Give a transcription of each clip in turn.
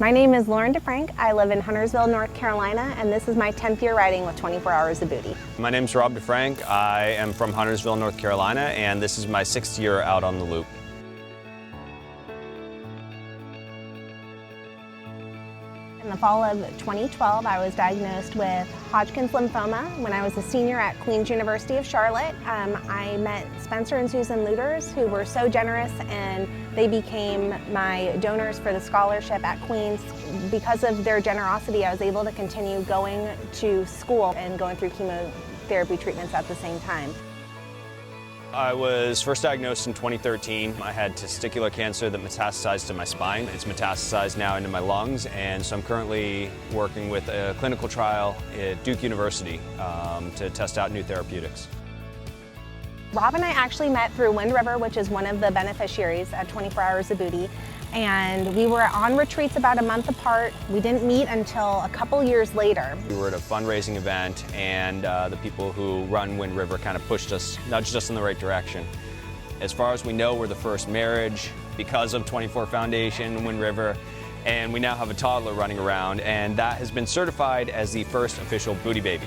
My name is Lauren DeFrank. I live in Huntersville, North Carolina, and this is my 10th year riding with 24 Hours of Booty. My name is Rob DeFrank. I am from Huntersville, North Carolina, and this is my 6th year out on the loop. In the fall of 2012, I was diagnosed with Hodgkin's lymphoma when I was a senior at Queen's University of Charlotte. I met Spencer and Susan Luters, who were so generous, and they became my donors for the scholarship at Queen's. Because of their generosity, I was able to continue going to school and going through chemotherapy treatments at the same time. I was first diagnosed in 2013. I had testicular cancer that metastasized to my spine. It's metastasized now into my lungs, and so I'm currently working with a clinical trial at Duke University to test out new therapeutics. Rob and I actually met through Wind River, which is one of the beneficiaries at 24 Hours of Booty. And we were on retreats about a month apart. We didn't meet until a couple years later. We were at a fundraising event, and the people who run Wind River kind of pushed us, nudged us in the right direction. As far as we know, we're the first marriage because of 24 Foundation, Wind River, and we now have a toddler running around, and that has been certified as the first official booty baby.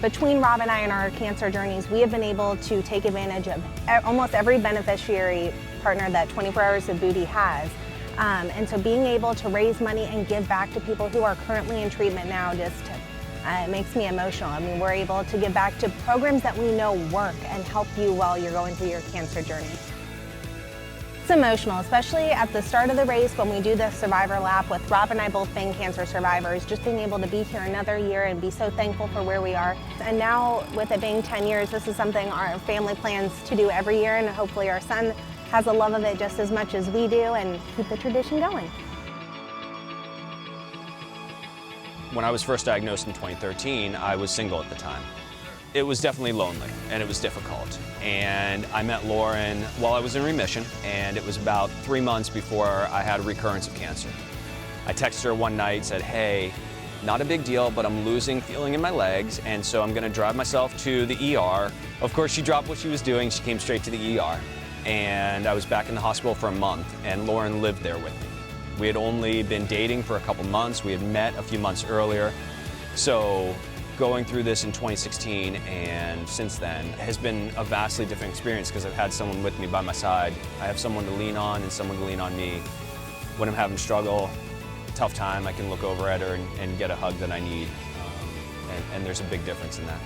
Between Rob and I and our cancer journeys, we have been able to take advantage of almost every beneficiary partner that 24 Hours of Booty has. And so being able to raise money and give back to people who are currently in treatment now just makes me emotional. I mean, we're able to give back to programs that we know work and help you while you're going through your cancer journey. It's emotional, especially at the start of the race when we do the Survivor Lap with Rob and I both being cancer survivors, just being able to be here another year and be so thankful for where we are. And now with it being 10 years, this is something our family plans to do every year, and hopefully our son has a love of it just as much as we do and keep the tradition going. When I was first diagnosed in 2013, I was single at the time. It was definitely lonely, and it was difficult. And I met Lauren while I was in remission, and it was about 3 months before I had a recurrence of cancer. I texted her one night, said, hey, not a big deal, but I'm losing feeling in my legs, and so I'm gonna drive myself to the ER. Of course, she dropped what she was doing, she came straight to the ER. And I was back in the hospital for a month, and Lauren lived there with me. We had only been dating for a couple months. We had met a few months earlier. So going through this in 2016 and since then has been a vastly different experience because I've had someone with me by my side. I have someone to lean on and someone to lean on me. When I'm having struggle, tough time, I can look over at her and get a hug that I need. And there's a big difference in that.